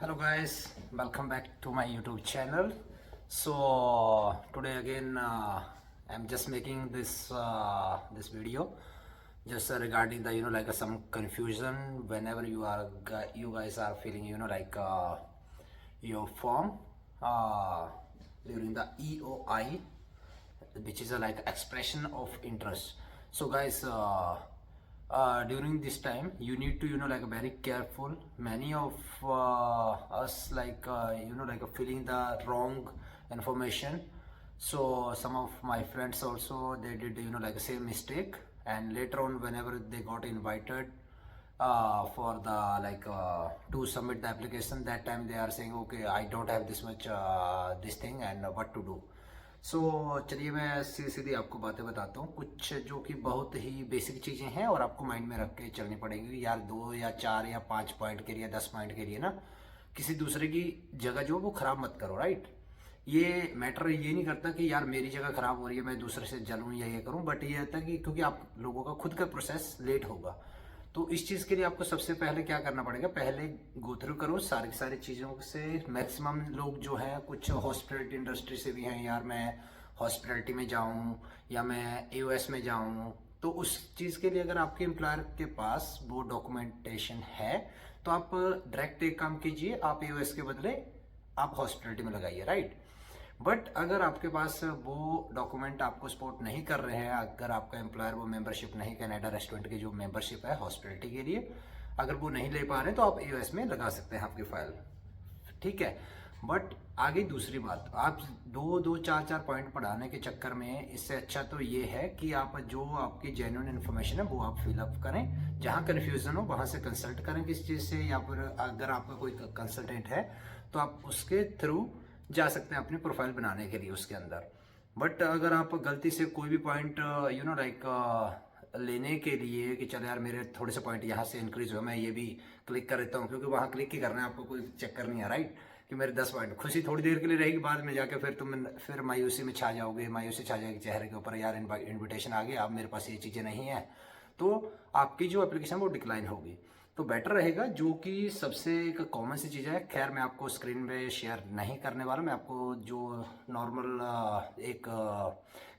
Hello guys, welcome back to my YouTube channel. So today again I'm just making this video just regarding the like some confusion whenever you guys are feeling your form uh, during the EOI, which is like expression of interest. So guys, during this time you need to like very careful. Many of us feeling the wrong information. So some of my friends also, they did like same mistake, and later on whenever they got invited for the to submit the application, that time they are saying okay, I don't have this much this thing and what to do. सो चलिए मैं सीधी सीधी आपको बातें बताता हूँ, कुछ जो कि बहुत ही बेसिक चीज़ें हैं और आपको माइंड में रख के चलनी पड़ेगी यार। 2 या 4 या 5 पॉइंट के लिए, 10 पॉइंट के लिए ना किसी दूसरे की जगह जो वो ख़राब मत करो, राइट। ये मैटर ये नहीं करता कि यार मेरी जगह ख़राब हो रही है मैं दूसरे से जलूँ या ये करूँ, बट ये होता है कि क्योंकि आप लोगों का खुद का प्रोसेस लेट होगा, तो इस चीज़ के लिए आपको सबसे पहले क्या करना पड़ेगा, पहले गो थ्रू करो सारी की सारी चीज़ों से। मैक्सिमम लोग जो हैं, कुछ हॉस्पिटलिटी इंडस्ट्री से भी हैं, यार मैं हॉस्पिटलिटी में जाऊं या मैं एओएस में जाऊं, तो उस चीज़ के लिए अगर आपके एम्प्लॉयर के पास वो डॉक्यूमेंटेशन है तो आप डायरेक्ट एक काम कीजिए, आप एओएस के बदले आप हॉस्पिटलिटी में लगाइए, राइट। बट अगर आपके पास वो डॉक्यूमेंट आपको सपोर्ट नहीं कर रहे हैं, अगर आपका एम्प्लॉयर वो मेंबरशिप नहीं, कनाडा रेस्टोरेंट की जो मेंबरशिप है हॉस्पिटलिटी के लिए, अगर वो नहीं ले पा रहे तो आप एओएस में लगा सकते हैं आपकी फाइल, ठीक है। बट आगे दूसरी बात, आप 2-4 पॉइंट पढ़ाने के चक्कर में, इससे अच्छा तो ये है कि आप जो आपकी जेन्युइन इन्फॉर्मेशन है वो आप फिलअप करें। जहाँ कन्फ्यूजन हो वहाँ से कंसल्ट करें किस चीज़ से, या फिर अगर आपका कोई कंसल्टेंट है तो आप उसके थ्रू जा सकते हैं अपनी प्रोफाइल बनाने के लिए उसके अंदर। बट अगर आप गलती से कोई भी पॉइंट लेने के लिए कि चलो यार मेरे थोड़े से पॉइंट यहाँ से इंक्रीज हो, मैं ये भी क्लिक कर देता हूँ, क्योंकि वहाँ क्लिक ही करना है, आपको कोई चक्कर नहीं है, राइट। कि मेरे 10 पॉइंट, खुशी थोड़ी देर के लिए रहेगी, बाद में जाके फिर मायूसी में छा जाओगे, मायूसी छा जाएगी चेहरे के ऊपर, यार इन्विटेशन आ गया, अब मेरे पास ये चीज़ें नहीं है, तो आपकी जो एप्लीकेशन वो डिक्लाइन होगी। तो बेटर रहेगा, जो कि सबसे एक कॉमन सी चीज़ है, खैर मैं आपको स्क्रीन पे शेयर नहीं करने वाला, मैं आपको जो नॉर्मल एक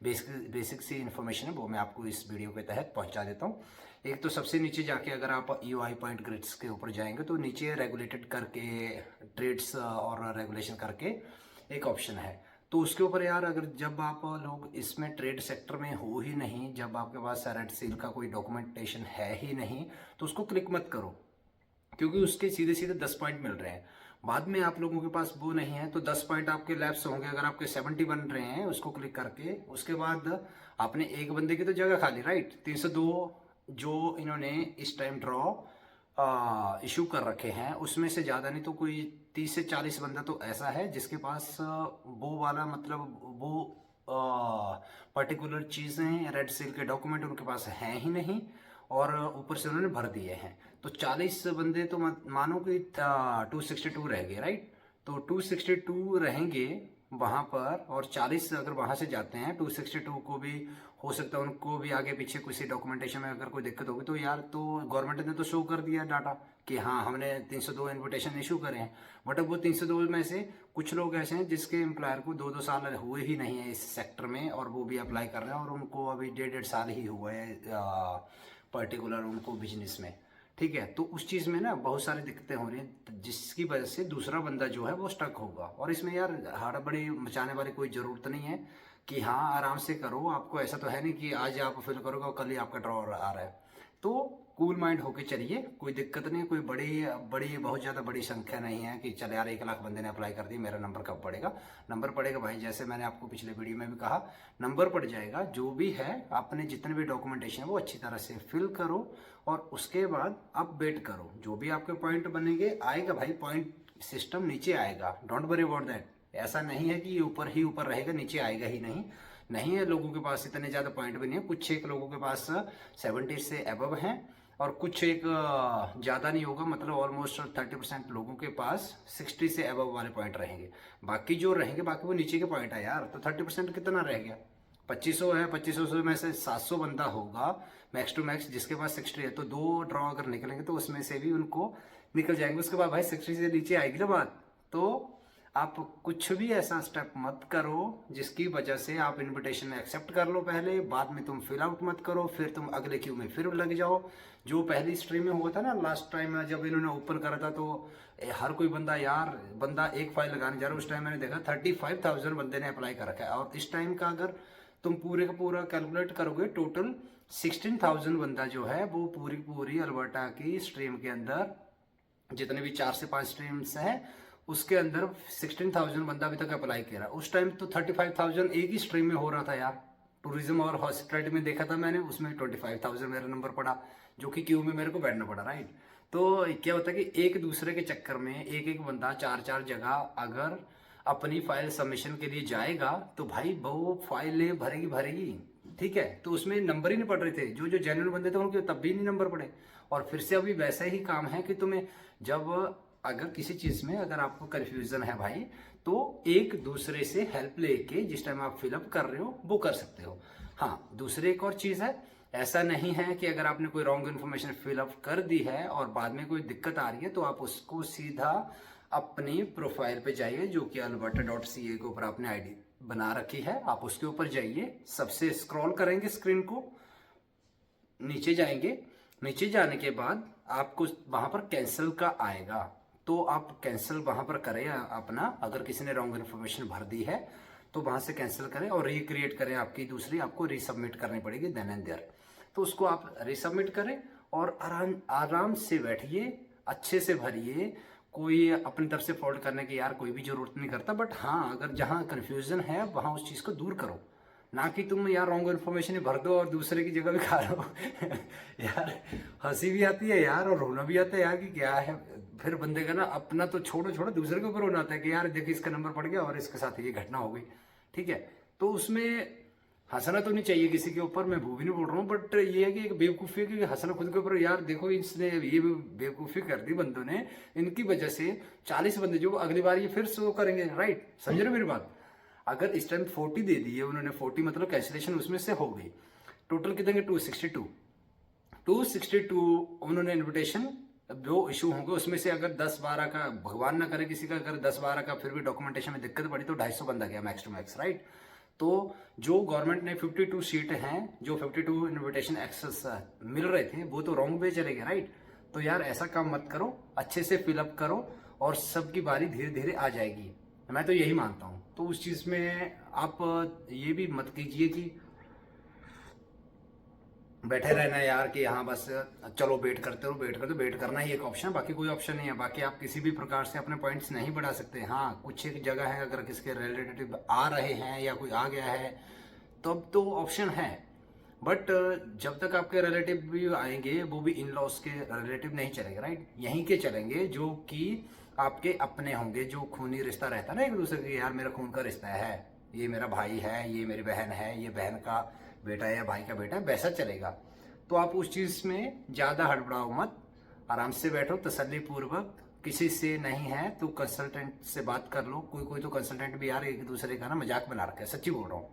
बेसिक सी इन्फॉर्मेशन है वो मैं आपको इस वीडियो के तहत पहुंचा देता हूं। एक तो सबसे नीचे जाके अगर आप यूआई पॉइंट ग्रिड्स के ऊपर जाएंगे तो नीचे रेगुलेटेड करके ट्रेड्स और रेगुलेशन करके एक ऑप्शन है, तो उसके ऊपर यार अगर जब आप लोग इसमें ट्रेड सेक्टर में हो ही नहीं, जब आपके पास रेड सील का कोई डॉक्यूमेंटेशन है ही नहीं, तो उसको क्लिक मत करो, क्योंकि उसके सीधे सीधे 10 पॉइंट मिल रहे हैं। बाद में आप लोगों के पास वो नहीं है तो 10 पॉइंट आपके लैप्स होंगे, अगर आपके 70 बन रहे हैं उसको क्लिक करके, उसके बाद आपने एक बंदे की तो जगह खाली, राइट। 302 जो इन्होंने इस टाइम ड्रॉ इशू कर रखे हैं, उसमें से ज़्यादा नहीं तो कोई 30 से 40 बंदा तो ऐसा है जिसके पास वो वाला मतलब वो पर्टिकुलर चीज़ें, रेड सील के डॉक्यूमेंट उनके पास हैं ही नहीं, और ऊपर से उन्होंने भर दिए हैं। तो 40 बंदे तो मानो कि 262 रह गए, राइट। तो 262 रहेंगे वहाँ पर, और 40 अगर वहाँ से जाते हैं, 262 को भी हो सकता है उनको भी आगे पीछे किसी डॉक्यूमेंटेशन में अगर कोई दिक्कत होगी, तो यार तो गवर्नमेंट ने तो शो कर दिया डाटा कि हाँ हमने 302 इन्विटेशन इशू करे हैं, बट अब वो 302 में से कुछ लोग ऐसे हैं जिसके एम्प्लॉयर को 2-2 साल हुए ही नहीं है इस सेक्टर में, और वो भी अप्लाई कर रहे हैं, और उनको अभी 1.5 साल ही हुआ है पर्टिकुलर उनको बिजनेस में, ठीक है। तो उस चीज़ में ना बहुत सारी दिक्कतें हो रही हैं, जिसकी वजह से दूसरा बंदा जो है वो स्टक होगा। और इसमें यार हड़बड़ी मचाने वाली कोई ज़रूरत नहीं है कि हाँ आराम से करो, आपको ऐसा तो है नहीं कि आज आप फिल करोगे और कल ही आपका ड्रॉ आ रहा है। तो कूल माइंड होके चलिए, कोई दिक्कत नहीं, कोई बड़ी बड़ी बहुत ज़्यादा बड़ी संख्या नहीं है कि चल यार 1 लाख बंदे ने अप्लाई कर दी, मेरा नंबर कब पड़ेगा। नंबर पड़ेगा भाई, जैसे मैंने आपको पिछले वीडियो में भी कहा, नंबर पड़ जाएगा। जो भी है आपने जितने भी डॉक्यूमेंटेशन है वो अच्छी तरह से फिल करो, और उसके बाद आप वेट करो, जो भी आपके पॉइंट बनेंगे आएगा भाई, पॉइंट सिस्टम नीचे आएगा, डोंट वरी अबाउट दैट। ऐसा नहीं है कि ऊपर ही ऊपर रहेगा, नीचे आएगा ही नहीं, नहीं है। लोगों के पास इतने ज़्यादा पॉइंट भी नहीं है, कुछ एक लोगों के पास 70 से अबव हैं, और कुछ एक ज़्यादा नहीं होगा, मतलब ऑलमोस्ट 30% लोगों के पास 60 से अबव वाले पॉइंट रहेंगे। बाकी जो रहेंगे बाकी वो नीचे के पॉइंट है यार, तो 30% कितना रह गया, 2500 है, 2500 में से 700 बंदा होगा मैक्स टू मैक्स जिसके पास 60 है, तो 2 ड्रॉ अगर निकलेंगे तो उसमें से भी उनको निकल जाएंगे। उसके बाद भाई 60 से नीचे आएगी ना बात, तो आप कुछ भी ऐसा स्टेप मत करो जिसकी वजह से आप इनविटेशन एक्सेप्ट कर लो पहले, बाद में तुम फिल आउट मत करो, फिर तुम अगले क्यू में फिर लग जाओ। जो पहली स्ट्रीम में हुआ था ना लास्ट टाइम में जब इन्होंने ओपन करा था, तो हर कोई बंदा एक फाइल लगाने जा रहा है। उस टाइम मैंने देखा 35,000 बंदे ने अप्लाई कर रखा है, और इस टाइम का अगर तुम पूरे का पूरा कैलकुलेट करोगे टोटल 16,000 बंदा जो है वो पूरी अल्बर्टा की स्ट्रीम के अंदर, जितने भी 4 से 5 स्ट्रीम्स हैं उसके अंदर 16,000 बंदा अभी तक अप्लाई किया। उस टाइम तो 35,000 एक ही स्ट्रीम में हो रहा था यार। टूरिज्म और हॉस्पिटलिटी में देखा था मैंने, उसमें 25,000 मेरा नंबर पड़ा, जो कि क्यू में मेरे को बैठना पड़ा, राइट। तो क्या होता है कि एक दूसरे के चक्कर में एक बंदा 4 जगह अगर अपनी फाइल सबमिशन के लिए जाएगा तो भाई वो फाइलें भरेगी, ठीक है। तो उसमें नंबर ही नहीं पड़ रहे थे, जो जेन्युइन बंदे थे उनके तब भी नहीं नंबर पड़े। और फिर से अभी वैसा ही काम है कि तुम्हें जब अगर किसी चीज में अगर आपको कंफ्यूजन है भाई, तो एक दूसरे से हेल्प लेके जिस टाइम आप फिलअप कर रहे हो वो कर सकते हो। हाँ, दूसरी एक और चीज है, ऐसा नहीं है कि अगर आपने कोई रॉन्ग इन्फॉर्मेशन फिलअप कर दी है और बाद में कोई दिक्कत आ रही है तो आप उसको सीधा अपनी प्रोफाइल पे जाइए, जो कि alberta.ca के ऊपर आपने आईडी बना रखी है, आप उसके ऊपर जाइए, सबसे स्क्रॉल करेंगे स्क्रीन को, नीचे जाएंगे, नीचे जाने के बाद आपको वहां पर कैंसिल का आएगा, तो आप कैंसिल वहां पर करें अपना। अगर किसी ने रॉन्ग इन्फॉर्मेशन भर दी है तो वहां से कैंसिल करें और रिक्रिएट करें, आपकी दूसरी आपको रीसबमिट करनी पड़ेगी देन एंड देयर। तो उसको आप रीसबमिट करें और आराम से बैठिए, अच्छे से भरिए, कोई अपनी तरफ से फॉल्ट करने की यार कोई भी जरूरत नहीं करता। बट हाँ, अगर जहाँ कन्फ्यूजन है वहां उस चीज को दूर करो, ना कि तुम यार रॉन्ग इन्फॉर्मेशन ही भर दो और दूसरे की जगह भी खा लो यार हंसी भी आती है यार और रोना भी आता है यार कि क्या है। फिर बंदे का ना अपना तो छोड़ो दूसरे के ऊपर रोना आता है कि यार देखिए इसका नंबर पड़ गया और इसके साथ ये घटना हो गई, ठीक है। तो उसमें हंसना तो नहीं चाहिए किसी के ऊपर, मैं वो भी नहीं बोल रहा हूँ, बट ये है कि एक बेवकूफ़ी है कि हंसना खुद के ऊपर। यार देखो इसने ये बेवकूफ़ी कर दी बंदों ने, इनकी वजह से 40 बंदे जो अगली बार ये फिर शो करेंगे, राइट। समझ रहे मेरी बात। अगर इस टाइम 40 दे दी है उन्होंने, 40 मतलब कैंसिलेशन उसमें से हो गई, टोटल कितने 262 उन्होंने इन्विटेशन जो इशू होंगे उसमें से अगर 10-12 का, भगवान ना करे किसी का अगर 10-12 का फिर भी डॉक्यूमेंटेशन में दिक्कत पड़ी तो 250 बंदा गया मैक्स टू मैक्स, राइट। तो जो गवर्नमेंट ने 52 सीट हैं, जो 52 इन्विटेशन एक्सेस मिल रहे थे वो तो रॉन्ग वे चले गए, राइट। तो यार ऐसा काम मत करो, अच्छे से फिलअप करो और सबकी बारी धीरे धीरे आ जाएगी, मैं तो यही मानता हूँ। तो उस चीज में आप ये भी मत कीजिए कि बैठे रहना यार कि हाँ बस चलो वेट करते हो, वेट करना ही एक ऑप्शन है, बाकी कोई ऑप्शन नहीं है। बाकी आप किसी भी प्रकार से अपने पॉइंट्स नहीं बढ़ा सकते। हाँ, कुछ एक जगह है अगर किसके रिलेटिव आ रहे हैं या कोई आ गया है तब तो ऑप्शन है, बट जब तक आपके रिलेटिव भी आएंगे वो भी इन लॉस के रिलेटिव नहीं चलेंगे, राइट। यहीं के चलेंगे जो कि आपके अपने होंगे, जो खूनी रिश्ता रहता है ना एक दूसरे के, यार मेरा खून का रिश्ता है, ये मेरा भाई है, ये मेरी बहन है, ये बहन का बेटा है या भाई का बेटा है, वैसा चलेगा। तो आप उस चीज में ज्यादा हड़बड़ाओ मत, आराम से बैठो तसल्ली पूर्वक। किसी से नहीं है तो कंसल्टेंट से बात कर लो, कोई तो कंसल्टेंट भी यार एक दूसरे का ना मजाक बना रखा है, सच्ची बोल रहा हूँ।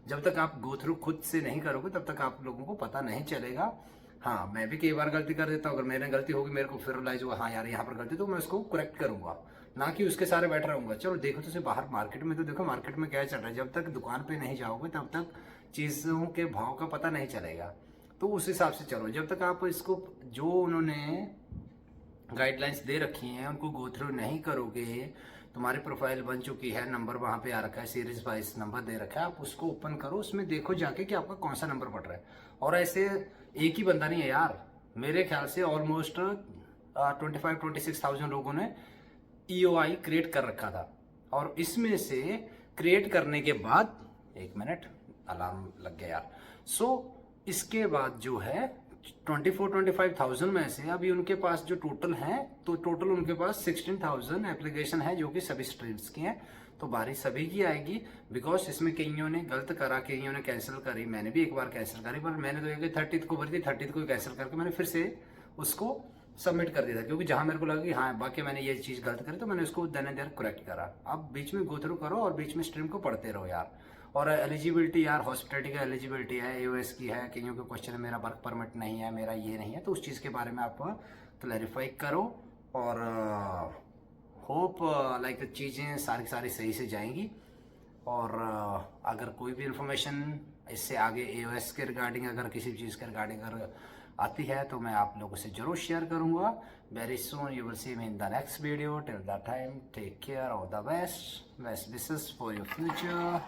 जब तक आप गो थ्रू खुद से नहीं करोगे तब तक आप लोगों को पता नहीं चलेगा। हाँ, मैं भी कई बार गलती कर देता हूँ, अगर मेरे गलती होगी मेरे को फिर रियलाइज हुआ हाँ यार यहाँ पर गलती, तो मैं उसको करेक्ट करूंगा, ना कि उसके सारे बैठ रहूंगा। चलो देखो तो बाहर मार्केट में, तो देखो मार्केट में क्या चल रहा है, जब तक दुकान पे नहीं जाओगे तब तक चीजों के भाव का पता नहीं चलेगा। तो उस हिसाब से चलो, जब तक आप इसको जो उन्होंने गाइडलाइंस दे रखी हैं उनको गो थ्रू नहीं करोगे, तुम्हारी प्रोफाइल बन चुकी है, नंबर वहां पे आ रखा है, सीरीज वाइज नंबर दे रखा है, आप उसको ओपन करो, उसमें देखो जाके कि आपका कौन सा नंबर पड़ रहा है। और ऐसे एक ही बंदा नहीं है यार, मेरे ख्याल से ऑलमोस्ट 25-26,000 लोगों ने EOI क्रिएट कर रखा था। और इसमें से क्रिएट करने के बाद, एक मिनट अलार्म लग गया यार, इसके बाद जो है 24-25,000 में से अभी उनके पास जो टोटल है, तो टोटल उनके पास 16,000 एप्लीकेशन है जो कि सभी स्ट्रीम्स की हैं। तो बारी सभी की आएगी, बिकॉज इसमें कईयों ने गलत करा, कईयों ने कैंसिल करी, मैंने भी एक बार कैंसिल करी, पर मैंने तो एक 30th को भरी थी, 30th को कैंसिल करके मैंने फिर से उसको सबमिट कर दिया था, क्योंकि जहां मेरे को लगा कि हाँ बाकी मैंने ये चीज गलत करी तो मैंने उसको देन एंड देयर करेक्ट करा। अब बीच में गो थ्रू करो और बीच में स्ट्रीम को पढ़ते रहो यार। और एलिजिबिलिटी यार, हॉस्पिटलिटी का एलिजिबिलिटी है, AOS की है, कईयों के क्वेश्चन है मेरा वर्क परमिट नहीं है, मेरा ये नहीं है, तो उस चीज़ के बारे में आप क्लैरिफाई करो और होप लाइक चीज़ें सारी सारी सही से जाएंगी। और अगर कोई भी इंफॉर्मेशन इससे आगे AOS के रिगार्डिंग अगर किसी चीज़ के रिगार्डिंग अगर आती है तो मैं आप लोगों से ज़रूर शेयर करूँगा। Very soon you will see me in the next video. Till the time take care, all the best wishes for your future.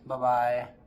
Bye bye.